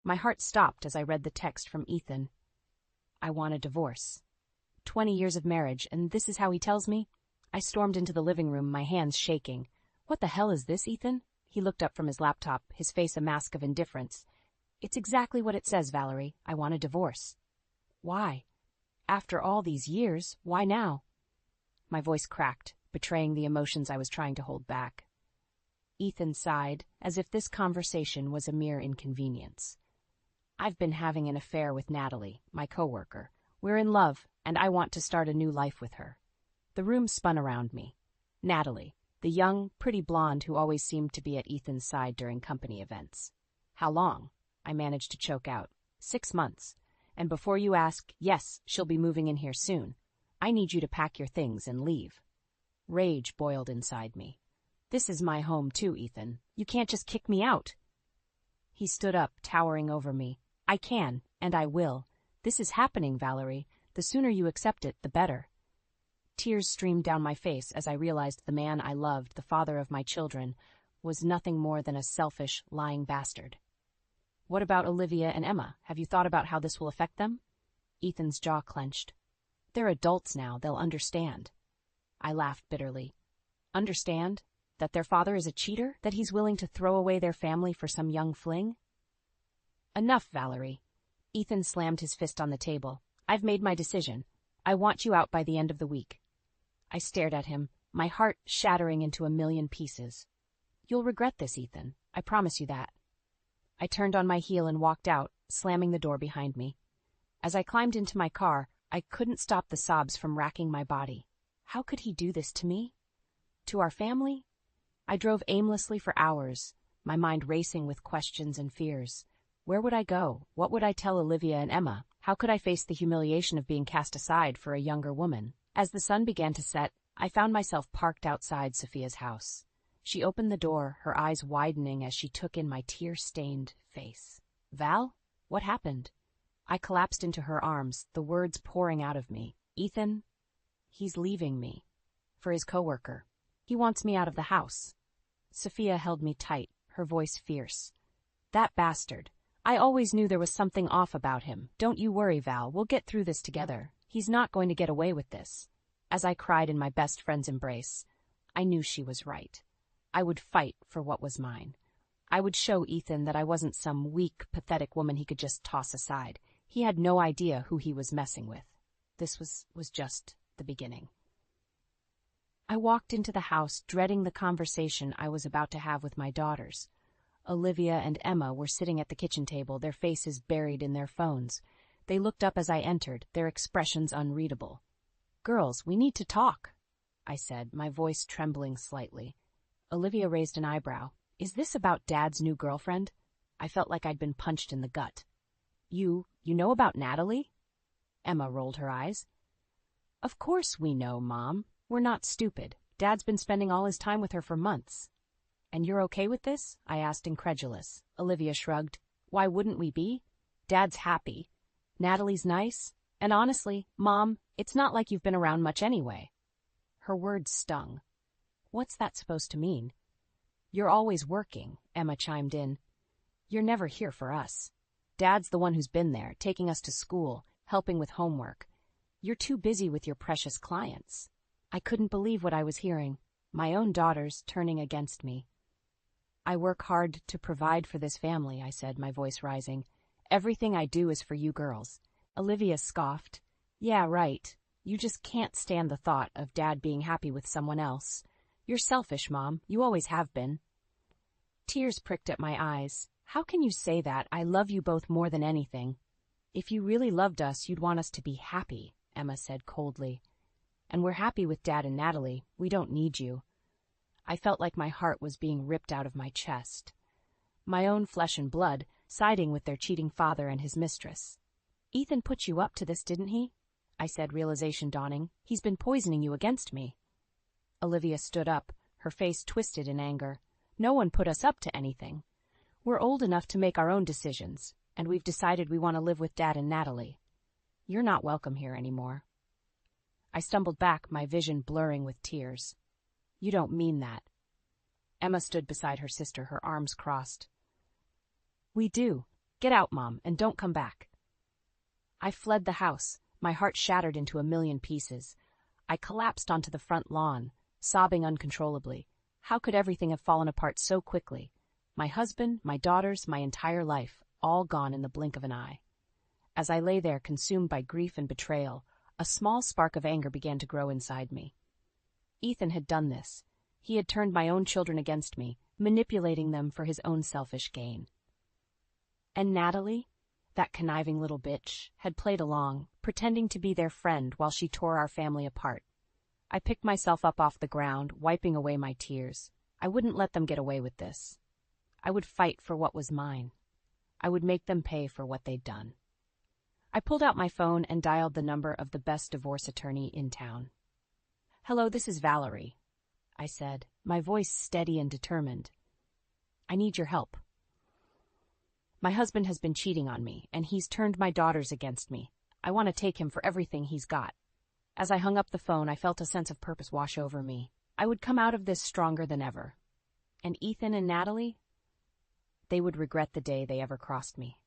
My heart stopped as I read the text from Ethan. I want a divorce. 20 years of marriage, and this is how he tells me? I stormed into the living room, my hands shaking. What the hell is this, Ethan? He looked up from his laptop, his face a mask of indifference. It's exactly what it says, Valerie. I want a divorce. Why? After all these years, why now? My voice cracked, betraying the emotions I was trying to hold back. Ethan sighed, as if this conversation was a mere inconvenience. I've been having an affair with Natalie, my coworker. We're in love, and I want to start a new life with her. The room spun around me. Natalie, the young, pretty blonde who always seemed to be at Ethan's side during company events. How long? I managed to choke out. 6 months. And before you ask, yes, she'll be moving in here soon. I need you to pack your things and leave. Rage boiled inside me. This is my home too, Ethan. You can't just kick me out. He stood up, towering over me. I can, and I will. This is happening, Valerie. The sooner you accept it, the better. Tears streamed down my face as I realized the man I loved, the father of my children, was nothing more than a selfish, lying bastard. What about Olivia and Emma? Have you thought about how this will affect them? Ethan's jaw clenched. They're adults now. They'll understand. I laughed bitterly. Understand? That their father is a cheater? That he's willing to throw away their family for some young fling? Enough, Valerie. Ethan slammed his fist on the table. I've made my decision. I want you out by the end of the week. I stared at him, my heart shattering into a million pieces. You'll regret this, Ethan. I promise you that. I turned on my heel and walked out, slamming the door behind me. As I climbed into my car, I couldn't stop the sobs from racking my body. How could he do this to me? To our family? I drove aimlessly for hours, my mind racing with questions and fears. Where would I go? What would I tell Olivia and Emma? How could I face the humiliation of being cast aside for a younger woman? As the sun began to set, I found myself parked outside Sophia's house. She opened the door, her eyes widening as she took in my tear-stained face. Val? What happened? I collapsed into her arms, the words pouring out of me. Ethan? He's leaving me. For his coworker. He wants me out of the house. Sophia held me tight, her voice fierce. That bastard. I always knew there was something off about him. Don't you worry, Val. We'll get through this together. He's not going to get away with this. As I cried in my best friend's embrace, I knew she was right. I would fight for what was mine. I would show Ethan that I wasn't some weak, pathetic woman he could just toss aside. He had no idea who he was messing with. This was just the beginning. I walked into the house, dreading the conversation I was about to have with my daughters. Olivia and Emma were sitting at the kitchen table, their faces buried in their phones. They looked up as I entered, their expressions unreadable. Girls, we need to talk, I said, my voice trembling slightly. Olivia raised an eyebrow. Is this about Dad's new girlfriend? I felt like I'd been punched in the gut. You know about Natalie? Emma rolled her eyes. Of course we know, Mom. We're not stupid. Dad's been spending all his time with her for months. And you're okay with this? I asked, incredulous. Olivia shrugged. Why wouldn't we be? Dad's happy. Natalie's nice. And honestly, Mom, it's not like you've been around much anyway. Her words stung. What's that supposed to mean? You're always working, Emma chimed in. You're never here for us. Dad's the one who's been there, taking us to school, helping with homework. You're too busy with your precious clients. I couldn't believe what I was hearing. My own daughters turning against me. I work hard to provide for this family, I said, my voice rising. Everything I do is for you girls. Olivia scoffed. Yeah, right. You just can't stand the thought of Dad being happy with someone else. You're selfish, Mom. You always have been. Tears pricked at my eyes. How can you say that? I love you both more than anything. If you really loved us, you'd want us to be happy, Emma said coldly. And we're happy with Dad and Natalie. We don't need you. I felt like my heart was being ripped out of my chest. My own flesh and blood, siding with their cheating father and his mistress. Ethan put you up to this, didn't he? I said, realization dawning. He's been poisoning you against me. Olivia stood up, her face twisted in anger. No one put us up to anything. We're old enough to make our own decisions, and we've decided we want to live with Dad and Natalie. You're not welcome here anymore. I stumbled back, my vision blurring with tears. You don't mean that. Emma stood beside her sister, her arms crossed. We do. Get out, Mom, and don't come back. I fled the house, my heart shattered into a million pieces. I collapsed onto the front lawn, sobbing uncontrollably. How could everything have fallen apart so quickly? My husband, my daughters, my entire life, all gone in the blink of an eye. As I lay there, consumed by grief and betrayal, a small spark of anger began to grow inside me. Ethan had done this. He had turned my own children against me, manipulating them for his own selfish gain. And Natalie, that conniving little bitch, had played along, pretending to be their friend while she tore our family apart. I picked myself up off the ground, wiping away my tears. I wouldn't let them get away with this. I would fight for what was mine. I would make them pay for what they'd done. I pulled out my phone and dialed the number of the best divorce attorney in town. "Hello, this is Valerie," I said, my voice steady and determined. "I need your help. My husband has been cheating on me, and he's turned my daughters against me. I want to take him for everything he's got." As I hung up the phone, I felt a sense of purpose wash over me. I would come out of this stronger than ever. And Ethan and Natalie? They would regret the day they ever crossed me.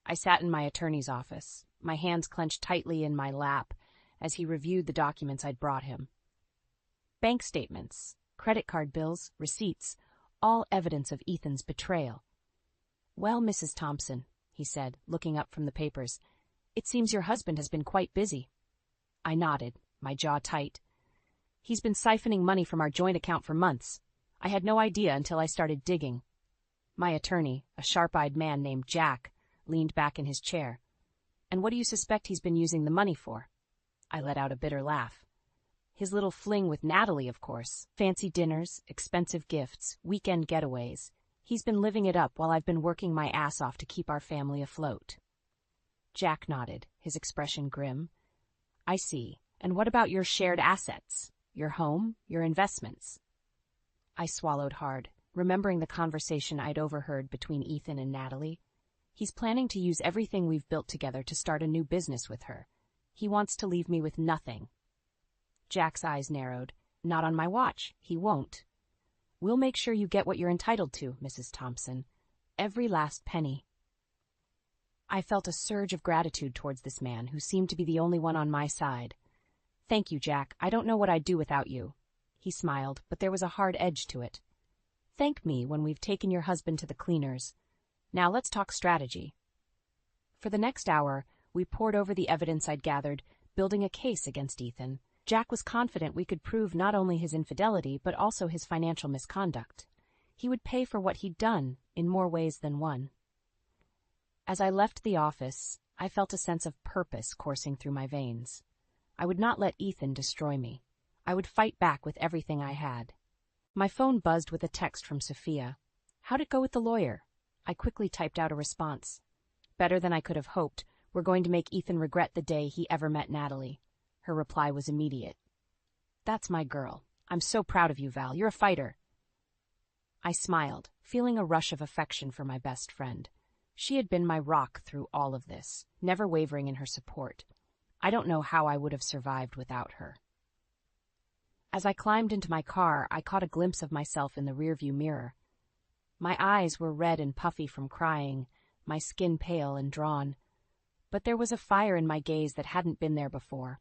I sat in my attorney's office, my hands clenched tightly in my lap as he reviewed the documents I'd brought him. Bank statements, credit card bills, receipts, all evidence of Ethan's betrayal. "Well, Mrs. Thompson," he said, looking up from the papers, "it seems your husband has been quite busy." I nodded, my jaw tight. "He's been siphoning money from our joint account for months. I had no idea until I started digging." My attorney, a sharp-eyed man named Jack, leaned back in his chair. "And what do you suspect he's been using the money for?" I let out a bitter laugh. "His little fling with Natalie, of course. Fancy dinners, expensive gifts, weekend getaways. He's been living it up while I've been working my ass off to keep our family afloat." Jack nodded, his expression grim. "I see. And what about your shared assets? Your home, your investments?" I swallowed hard, remembering the conversation I'd overheard between Ethan and Natalie. He's planning to use everything we've built together to start a new business with her. He wants to leave me with nothing. Jack's eyes narrowed. "Not on my watch. He won't. We'll make sure you get what you're entitled to, Mrs. Thompson. Every last penny." I felt a surge of gratitude towards this man, who seemed to be the only one on my side. "Thank you, Jack. I don't know what I'd do without you." He smiled, but there was a hard edge to it. "Thank me when we've taken your husband to the cleaners. Now let's talk strategy." For the next hour, we pored over the evidence I'd gathered, building a case against Ethan. Jack was confident we could prove not only his infidelity, but also his financial misconduct. He would pay for what he'd done, in more ways than one. As I left the office, I felt a sense of purpose coursing through my veins. I would not let Ethan destroy me. I would fight back with everything I had. My phone buzzed with a text from Sophia. "How'd it go with the lawyer?" I quickly typed out a response. "Better than I could have hoped. We're going to make Ethan regret the day he ever met Natalie." Her reply was immediate. "That's my girl. I'm so proud of you, Val. You're a fighter." I smiled, feeling a rush of affection for my best friend. She had been my rock through all of this, never wavering in her support. I don't know how I would have survived without her. As I climbed into my car, I caught a glimpse of myself in the rearview mirror. My eyes were red and puffy from crying, my skin pale and drawn. But there was a fire in my gaze that hadn't been there before.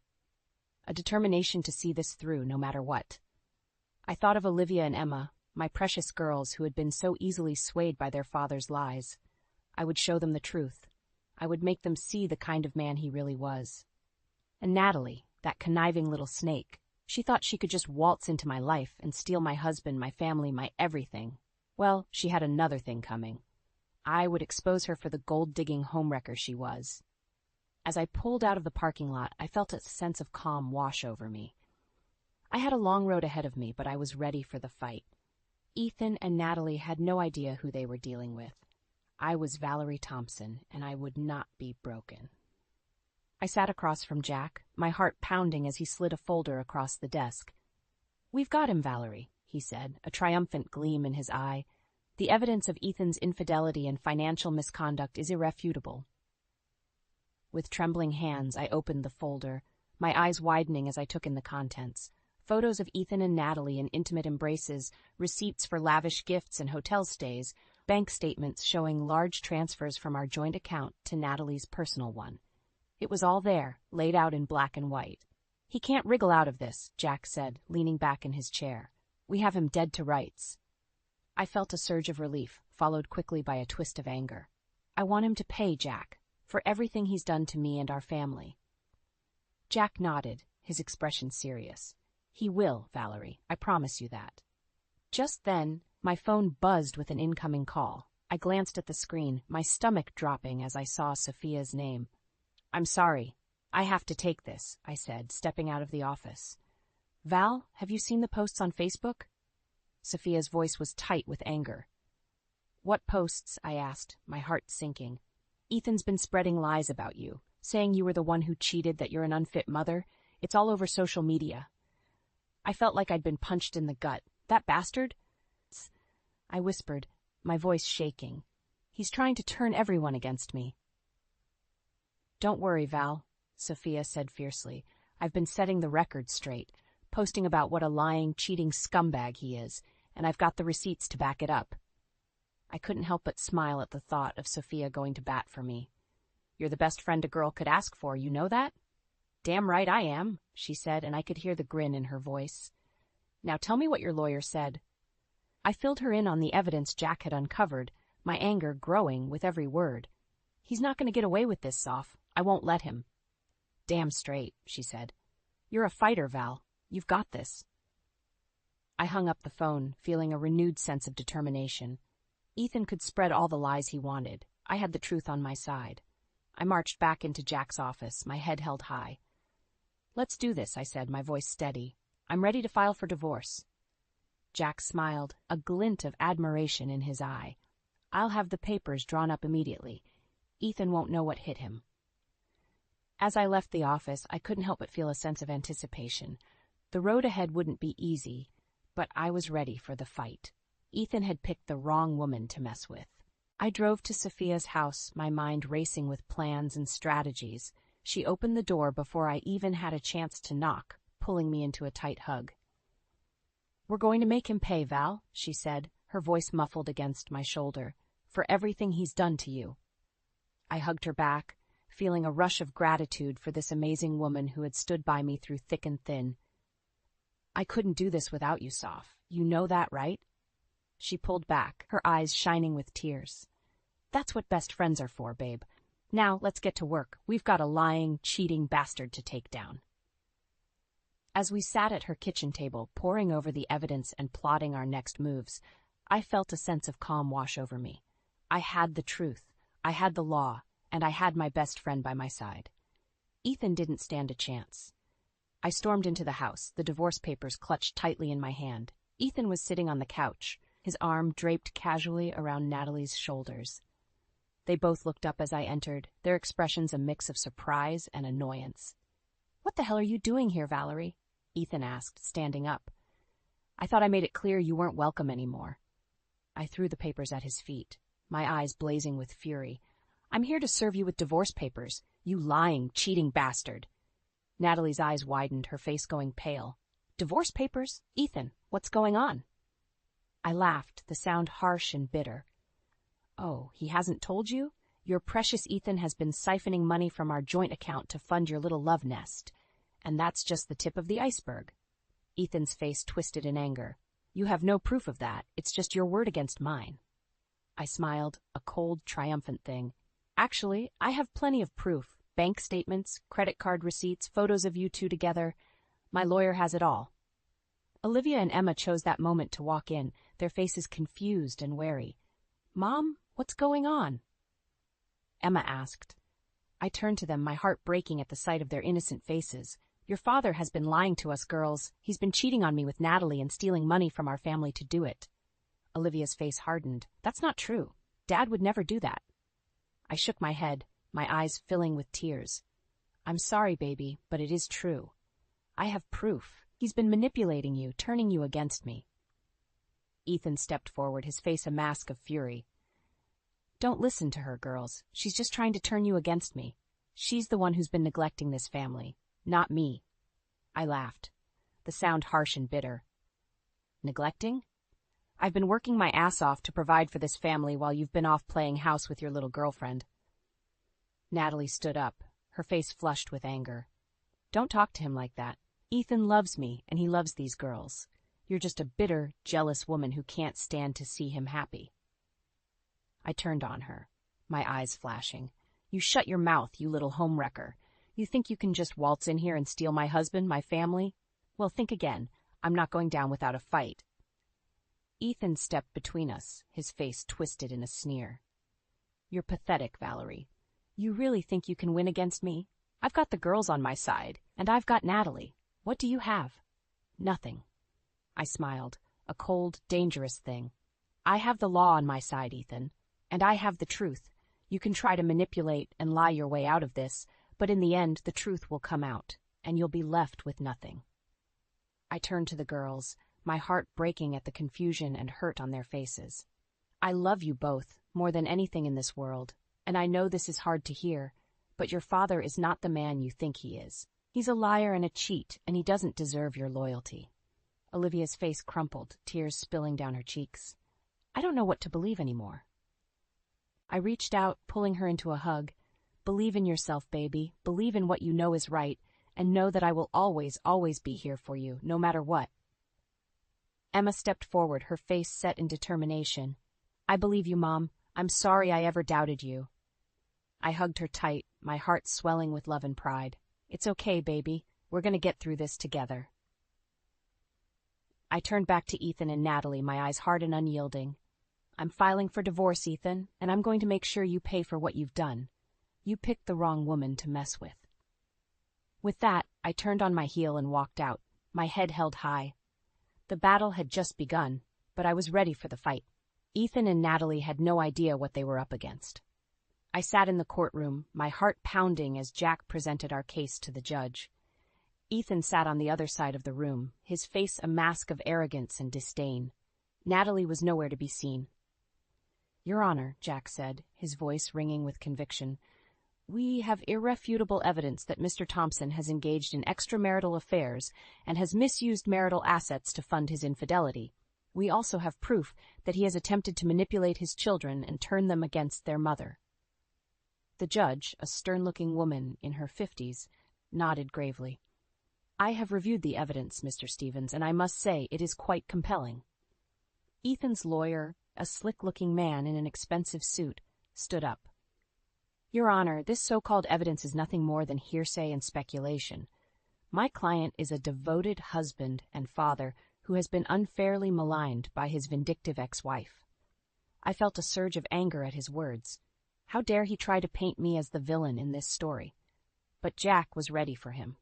A determination to see this through, no matter what. I thought of Olivia and Emma, my precious girls who had been so easily swayed by their father's lies. I would show them the truth. I would make them see the kind of man he really was. And Natalie, that conniving little snake, she thought she could just waltz into my life and steal my husband, my family, my everything. Well, she had another thing coming. I would expose her for the gold-digging homewrecker she was. As I pulled out of the parking lot, I felt a sense of calm wash over me. I had a long road ahead of me, but I was ready for the fight. Ethan and Natalie had no idea who they were dealing with. I was Valerie Thompson, and I would not be broken. I sat across from Jack, my heart pounding as he slid a folder across the desk. "We've got him, Valerie," he said, a triumphant gleam in his eye. "The evidence of Ethan's infidelity and financial misconduct is irrefutable." With trembling hands, I opened the folder, my eyes widening as I took in the contents. Photos of Ethan and Natalie in intimate embraces, receipts for lavish gifts and hotel stays, bank statements showing large transfers from our joint account to Natalie's personal one. It was all there, laid out in black and white. "He can't wriggle out of this," Jack said, leaning back in his chair. "We have him dead to rights." I felt a surge of relief, followed quickly by a twist of anger. "I want him to pay, Jack, for everything he's done to me and our family." Jack nodded, his expression serious. "He will, Valerie, I promise you that." Just then, my phone buzzed with an incoming call. I glanced at the screen, my stomach dropping as I saw Sophia's name. "I'm sorry. I have to take this," I said, stepping out of the office. "Val, have you seen the posts on Facebook?" Sophia's voice was tight with anger. "What posts?" I asked, my heart sinking. "Ethan's been spreading lies about you, saying you were the one who cheated, that you're an unfit mother. It's all over social media." I felt like I'd been punched in the gut. "That bastard?" I whispered, my voice shaking. "He's trying to turn everyone against me." "Don't worry, Val," Sophia said fiercely. "I've been setting the record straight, posting about what a lying, cheating scumbag he is, and I've got the receipts to back it up." I couldn't help but smile at the thought of Sophia going to bat for me. "You're the best friend a girl could ask for, you know that?" "Damn right I am," she said, and I could hear the grin in her voice. "Now tell me what your lawyer said." I filled her in on the evidence Jack had uncovered, my anger growing with every word. "He's not going to get away with this, Soph. I won't let him." "Damn straight," she said. "You're a fighter, Val. You've got this." I hung up the phone, feeling a renewed sense of determination. Ethan could spread all the lies he wanted. I had the truth on my side. I marched back into Jack's office, my head held high. "Let's do this," I said, my voice steady. "I'm ready to file for divorce." Jack smiled, a glint of admiration in his eye. "I'll have the papers drawn up immediately. Ethan won't know what hit him." As I left the office, I couldn't help but feel a sense of anticipation. The road ahead wouldn't be easy, but I was ready for the fight. Ethan had picked the wrong woman to mess with. I drove to Sophia's house, my mind racing with plans and strategies. She opened the door before I even had a chance to knock, pulling me into a tight hug. "We're going to make him pay, Val," she said, her voice muffled against my shoulder, "for everything he's done to you." I hugged her back, feeling a rush of gratitude for this amazing woman who had stood by me through thick and thin. "I couldn't do this without you, Soph. You know that, right?" She pulled back, her eyes shining with tears. "That's what best friends are for, babe. Now let's get to work. We've got a lying, cheating bastard to take down." As we sat at her kitchen table, poring over the evidence and plotting our next moves, I felt a sense of calm wash over me. I had the truth, I had the law, and I had my best friend by my side. Ethan didn't stand a chance. I stormed into the house, the divorce papers clutched tightly in my hand. Ethan was sitting on the couch, his arm draped casually around Natalie's shoulders. They both looked up as I entered, their expressions a mix of surprise and annoyance. "What the hell are you doing here, Valerie?" Ethan asked, standing up. "I thought I made it clear you weren't welcome anymore." I threw the papers at his feet, my eyes blazing with fury. "I'm here to serve you with divorce papers, you lying, cheating bastard." Natalie's eyes widened, her face going pale. "Divorce papers? Ethan, what's going on?" I laughed, the sound harsh and bitter. "Oh, he hasn't told you? Your precious Ethan has been siphoning money from our joint account to fund your little love nest. And that's just the tip of the iceberg." Ethan's face twisted in anger. "You have no proof of that. It's just your word against mine." I smiled, a cold, triumphant thing. "Actually, I have plenty of proof. Bank statements, credit card receipts, photos of you two together. My lawyer has it all." Olivia and Emma chose that moment to walk in, their faces confused and wary. "Mom, what's going on?" Emma asked. I turned to them, my heart breaking at the sight of their innocent faces. "Your father has been lying to us girls. He's been cheating on me with Natalie and stealing money from our family to do it." Olivia's face hardened. "That's not true. Dad would never do that." I shook my head, my eyes filling with tears. "I'm sorry, baby, but it is true. I have proof. He's been manipulating you, turning you against me." Ethan stepped forward, his face a mask of fury. "Don't listen to her, girls. She's just trying to turn you against me. She's the one who's been neglecting this family, not me." I laughed, the sound harsh and bitter. "Neglecting?" I've been working my ass off to provide for this family while you've been off playing house with your little girlfriend." Natalie stood up, her face flushed with anger. "Don't talk to him like that. Ethan loves me, and he loves these girls. You're just a bitter, jealous woman who can't stand to see him happy." I turned on her, my eyes flashing. "You shut your mouth, you little homewrecker. You think you can just waltz in here and steal my husband, my family? Well, think again. I'm not going down without a fight." Ethan stepped between us, his face twisted in a sneer. "You're pathetic, Valerie. You really think you can win against me? I've got the girls on my side, and I've got Natalie. What do you have?" "Nothing." I smiled, a cold, dangerous thing. "I have the law on my side, Ethan, and I have the truth. You can try to manipulate and lie your way out of this, but in the end the truth will come out, and you'll be left with nothing." I turned to the girls, my heart breaking at the confusion and hurt on their faces. "I love you both, more than anything in this world, and I know this is hard to hear, but your father is not the man you think he is. He's a liar and a cheat, and he doesn't deserve your loyalty." Olivia's face crumpled, tears spilling down her cheeks. "I don't know what to believe anymore." I reached out, pulling her into a hug. "Believe in yourself, baby. Believe in what you know is right, and know that I will always, always be here for you, no matter what." Emma stepped forward, her face set in determination. "I believe you, Mom. I'm sorry I ever doubted you." I hugged her tight, my heart swelling with love and pride. "It's okay, baby. We're going to get through this together." I turned back to Ethan and Natalie, my eyes hard and unyielding. "I'm filing for divorce, Ethan, and I'm going to make sure you pay for what you've done. You picked the wrong woman to mess with." With that, I turned on my heel and walked out, my head held high. The battle had just begun, but I was ready for the fight. Ethan and Natalie had no idea what they were up against. I sat in the courtroom, my heart pounding as Jack presented our case to the judge. Ethan sat on the other side of the room, his face a mask of arrogance and disdain. Natalie was nowhere to be seen. "Your Honor," Jack said, his voice ringing with conviction, "we have irrefutable evidence that Mr. Thompson has engaged in extramarital affairs and has misused marital assets to fund his infidelity. We also have proof that he has attempted to manipulate his children and turn them against their mother." The judge, a stern-looking woman in her 50s, nodded gravely. "I have reviewed the evidence, Mr. Stevens, and I must say it is quite compelling." Ethan's lawyer, a slick-looking man in an expensive suit, stood up. "Your Honor, this so-called evidence is nothing more than hearsay and speculation. My client is a devoted husband and father who has been unfairly maligned by his vindictive ex-wife." I felt a surge of anger at his words. How dare he try to paint me as the villain in this story? But Jack was ready for him.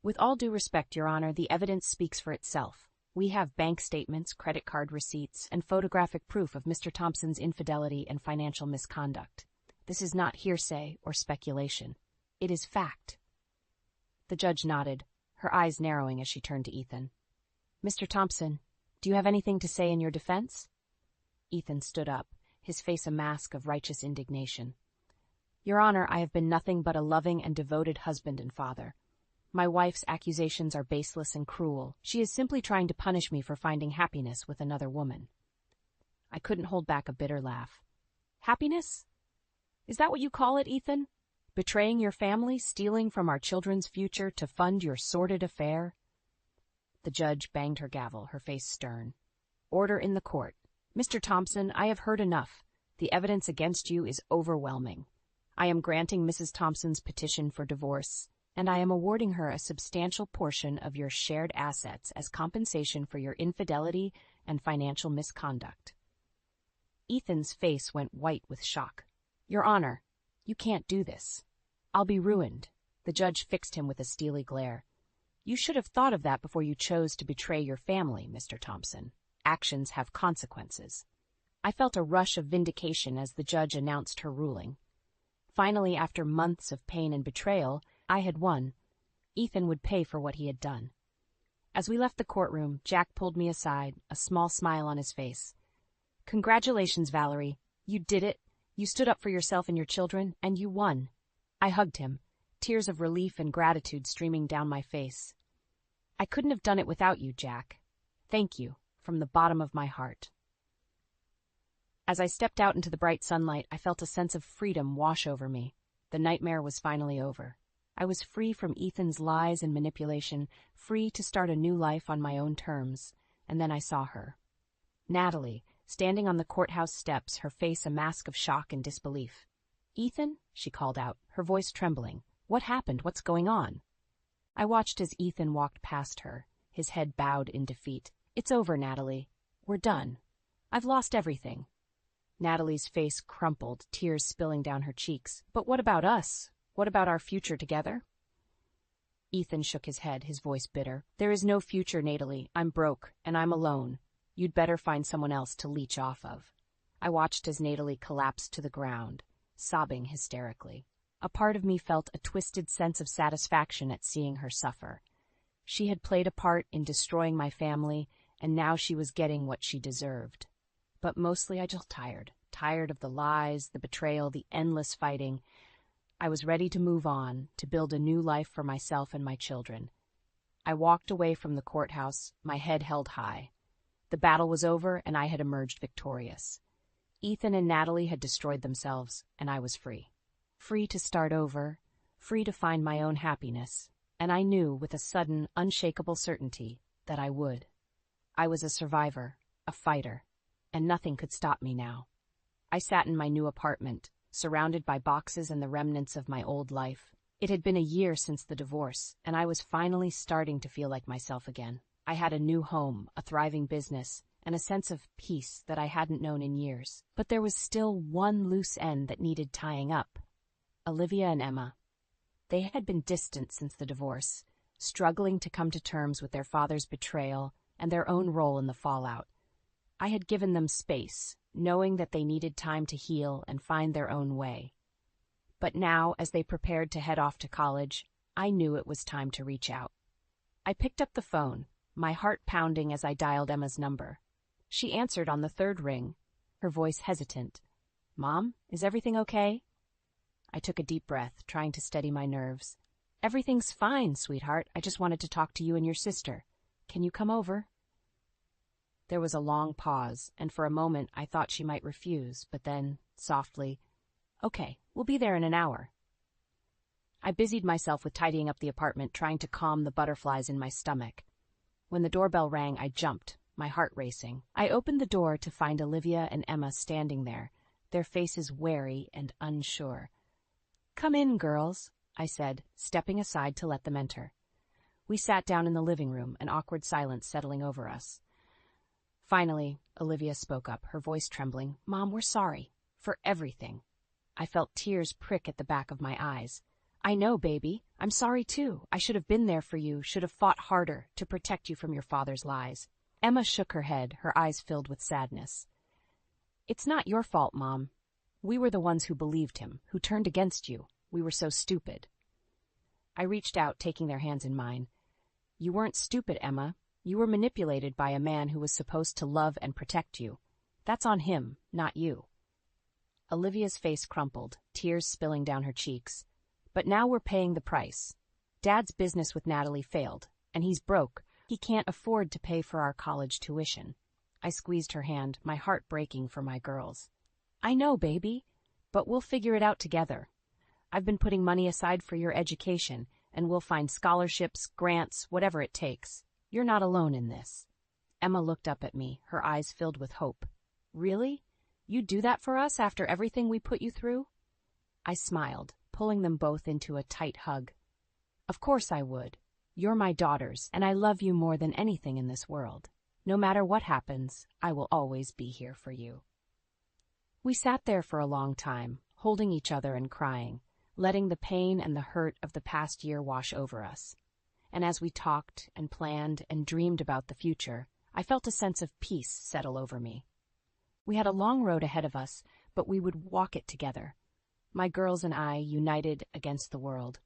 "With all due respect, Your Honor, the evidence speaks for itself. We have bank statements, credit card receipts, and photographic proof of Mr. Thompson's infidelity and financial misconduct. This is not hearsay or speculation. It is fact." The judge nodded, her eyes narrowing as she turned to Ethan. "Mr. Thompson, do you have anything to say in your defense?" Ethan stood up, his face a mask of righteous indignation. "Your Honor, I have been nothing but a loving and devoted husband and father. My wife's accusations are baseless and cruel. She is simply trying to punish me for finding happiness with another woman." I couldn't hold back a bitter laugh. "Happiness? Is that what you call it, Ethan? Betraying your family, stealing from our children's future to fund your sordid affair?" The judge banged her gavel, her face stern. "Order in the court. Mr. Thompson, I have heard enough. The evidence against you is overwhelming. I am granting Mrs. Thompson's petition for divorce, and I am awarding her a substantial portion of your shared assets as compensation for your infidelity and financial misconduct." Ethan's face went white with shock. "Your Honor, you can't do this. I'll be ruined." The judge fixed him with a steely glare. "You should have thought of that before you chose to betray your family, Mr. Thompson. Actions have consequences." I felt a rush of vindication as the judge announced her ruling. Finally, after months of pain and betrayal, I had won. Ethan would pay for what he had done. As we left the courtroom, Jack pulled me aside, a small smile on his face. "Congratulations, Valerie. You did it. You stood up for yourself and your children, and you won." I hugged him, tears of relief and gratitude streaming down my face. "I couldn't have done it without you, Jack. Thank you from the bottom of my heart. As I stepped out into the bright sunlight, I felt a sense of freedom wash over me. The nightmare was finally over. I was free from Ethan's lies and manipulation, free to start a new life on my own terms. And then I saw her. Natalie, standing on the courthouse steps, her face a mask of shock and disbelief. "Ethan?" she called out, her voice trembling. "What happened? What's going on?" I watched as Ethan walked past her, his head bowed in defeat. "It's over, Natalie. We're done. I've lost everything." Natalie's face crumpled, tears spilling down her cheeks. "But what about us? What about our future together?" Ethan shook his head, his voice bitter. "There is no future, Natalie. I'm broke, and I'm alone. You'd better find someone else to leech off of." I watched as Natalie collapsed to the ground, sobbing hysterically. A part of me felt a twisted sense of satisfaction at seeing her suffer. She had played a part in destroying my family, and now she was getting what she deserved. But mostly I just tired of the lies, the betrayal, the endless fighting. I was ready to move on, to build a new life for myself and my children. I walked away from the courthouse, my head held high. The battle was over, and I had emerged victorious. Ethan and Natalie had destroyed themselves, and I was free. Free to start over, free to find my own happiness, and I knew with a sudden, unshakable certainty that I would. I was a survivor, a fighter, and nothing could stop me now. I sat in my new apartment, surrounded by boxes and the remnants of my old life. It had been a year since the divorce, and I was finally starting to feel like myself again. I had a new home, a thriving business, and a sense of peace that I hadn't known in years. But there was still one loose end that needed tying up. Olivia and Emma. They had been distant since the divorce, struggling to come to terms with their father's betrayal and their own role in the fallout. I had given them space, knowing that they needed time to heal and find their own way. But now, as they prepared to head off to college, I knew it was time to reach out. I picked up the phone, my heart pounding as I dialed Emma's number. She answered on the third ring, her voice hesitant. "Mom, is everything okay?" I took a deep breath, trying to steady my nerves. "Everything's fine, sweetheart. I just wanted to talk to you and your sister. Can you come over?" There was a long pause, and for a moment I thought she might refuse, but then, softly, "Okay, we'll be there in an hour." I busied myself with tidying up the apartment, trying to calm the butterflies in my stomach. When the doorbell rang, I jumped, my heart racing. I opened the door to find Olivia and Emma standing there, their faces wary and unsure. "Come in, girls," I said, stepping aside to let them enter. We sat down in the living room, an awkward silence settling over us. Finally, Olivia spoke up, her voice trembling. "Mom, we're sorry. For everything." I felt tears prick at the back of my eyes. "I know, baby. I'm sorry too. I should have been there for you, should have fought harder to protect you from your father's lies." Emma shook her head, her eyes filled with sadness. "It's not your fault, Mom. We were the ones who believed him, who turned against you. We were so stupid." I reached out, taking their hands in mine. "You weren't stupid, Emma. You were manipulated by a man who was supposed to love and protect you. That's on him, not you." Olivia's face crumpled, tears spilling down her cheeks. "But now we're paying the price. Dad's business with Natalie failed, and he's broke. He can't afford to pay for our college tuition." I squeezed her hand, my heart breaking for my girls. "I know, baby, but we'll figure it out together. I've been putting money aside for your education, and we'll find scholarships, grants, whatever it takes. You're not alone in this." Emma looked up at me, her eyes filled with hope. "Really? You'd do that for us after everything we put you through?" I smiled, pulling them both into a tight hug. "Of course I would. You're my daughters, and I love you more than anything in this world. No matter what happens, I will always be here for you." We sat there for a long time, holding each other and crying, letting the pain and the hurt of the past year wash over us. And as we talked and planned and dreamed about the future, I felt a sense of peace settle over me. We had a long road ahead of us, but we would walk it together. My girls and I united against the world.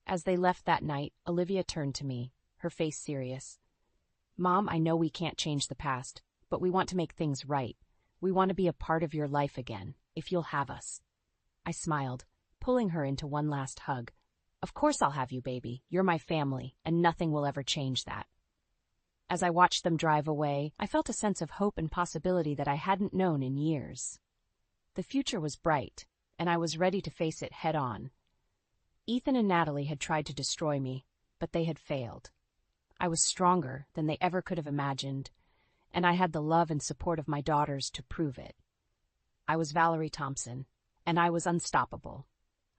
As they left that night, Olivia turned to me, her face serious. "Mom, I know we can't change the past, but we want to make things right. We want to be a part of your life again, if you'll have us." I smiled, pulling her into one last hug. "Of course I'll have you, baby. You're my family, and nothing will ever change that." As I watched them drive away, I felt a sense of hope and possibility that I hadn't known in years. The future was bright, and I was ready to face it head-on. Ethan and Natalie had tried to destroy me, but they had failed. I was stronger than they ever could have imagined, and I had the love and support of my daughters to prove it. I was Valerie Thompson, and I was unstoppable.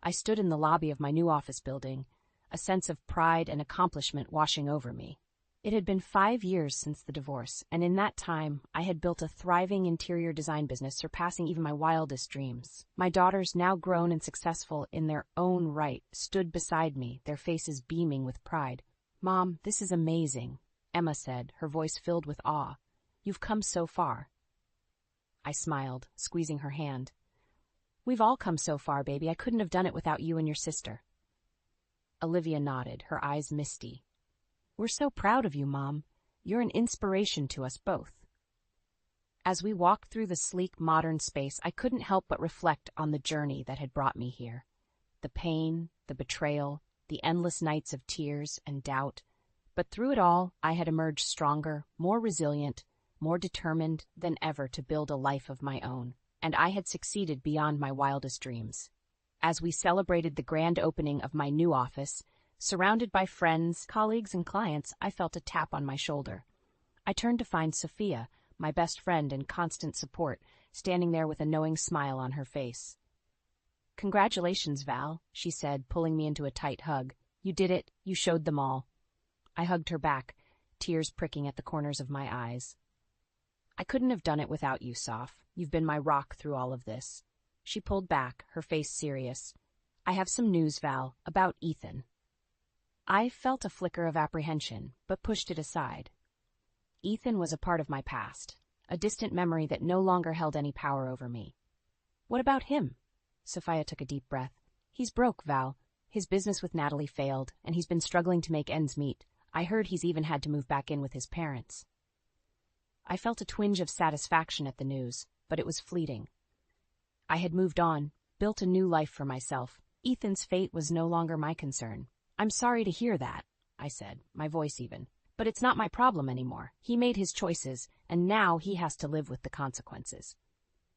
I stood in the lobby of my new office building, a sense of pride and accomplishment washing over me. It had been 5 years since the divorce, and in that time, I had built a thriving interior design business surpassing even my wildest dreams. My daughters, now grown and successful in their own right, stood beside me, their faces beaming with pride. "Mom, this is amazing," Emma said, her voice filled with awe. "You've come so far." I smiled, squeezing her hand. "We've all come so far, baby. I couldn't have done it without you and your sister." Olivia nodded, her eyes misty. "We're so proud of you, Mom. You're an inspiration to us both." As we walked through the sleek, modern space, I couldn't help but reflect on the journey that had brought me here. The pain, the betrayal, the endless nights of tears and doubt. But through it all, I had emerged stronger, more resilient, more determined than ever to build a life of my own. And I had succeeded beyond my wildest dreams. As we celebrated the grand opening of my new office, surrounded by friends, colleagues, and clients, I felt a tap on my shoulder. I turned to find Sophia, my best friend and constant support, standing there with a knowing smile on her face. "Congratulations, Val," she said, pulling me into a tight hug. "You did it. You showed them all." I hugged her back, tears pricking at the corners of my eyes. "I couldn't have done it without you, Soph. You've been my rock through all of this." She pulled back, her face serious. "I have some news, Val, about Ethan." I felt a flicker of apprehension, but pushed it aside. Ethan was a part of my past, a distant memory that no longer held any power over me. "What about him?" Sophia took a deep breath. "He's broke, Val. His business with Natalie failed, and he's been struggling to make ends meet. I heard he's even had to move back in with his parents." I felt a twinge of satisfaction at the news, but it was fleeting. I had moved on, built a new life for myself. Ethan's fate was no longer my concern. "I'm sorry to hear that," I said, my voice even. "But it's not my problem anymore. He made his choices, and now he has to live with the consequences."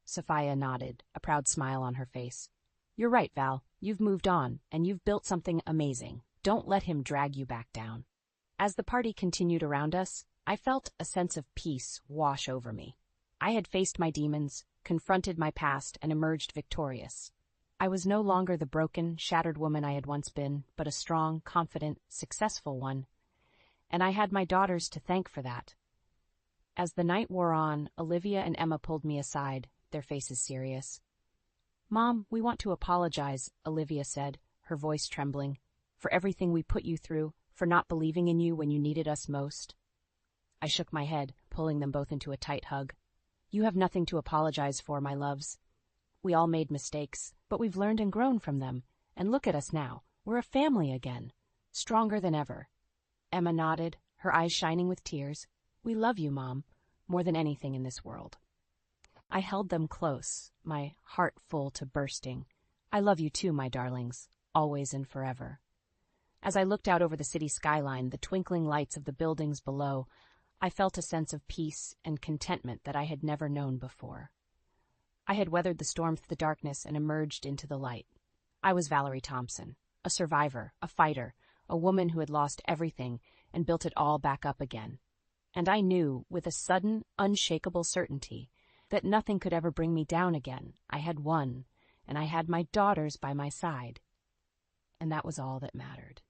Sophia nodded, a proud smile on her face. "You're right, Val. You've moved on, and you've built something amazing. Don't let him drag you back down." As the party continued around us, I felt a sense of peace wash over me. I had faced my demons, confronted my past, and emerged victorious. I was no longer the broken, shattered woman I had once been, but a strong, confident, successful one. And I had my daughters to thank for that. As the night wore on, Olivia and Emma pulled me aside, their faces serious. "Mom, we want to apologize," Olivia said, her voice trembling, "for everything we put you through, for not believing in you when you needed us most." I shook my head, pulling them both into a tight hug. "You have nothing to apologize for, my loves. We all made mistakes, but we've learned and grown from them. And look at us now. We're a family again, stronger than ever." Emma nodded, her eyes shining with tears. "We love you, Mom, more than anything in this world." I held them close, my heart full to bursting. "I love you too, my darlings, always and forever." As I looked out over the city skyline, the twinkling lights of the buildings below, I felt a sense of peace and contentment that I had never known before. I had weathered the storm through the darkness and emerged into the light. I was Valerie Thompson, a survivor, a fighter, a woman who had lost everything and built it all back up again. And I knew, with a sudden, unshakable certainty, that nothing could ever bring me down again. I had won, and I had my daughters by my side. And that was all that mattered.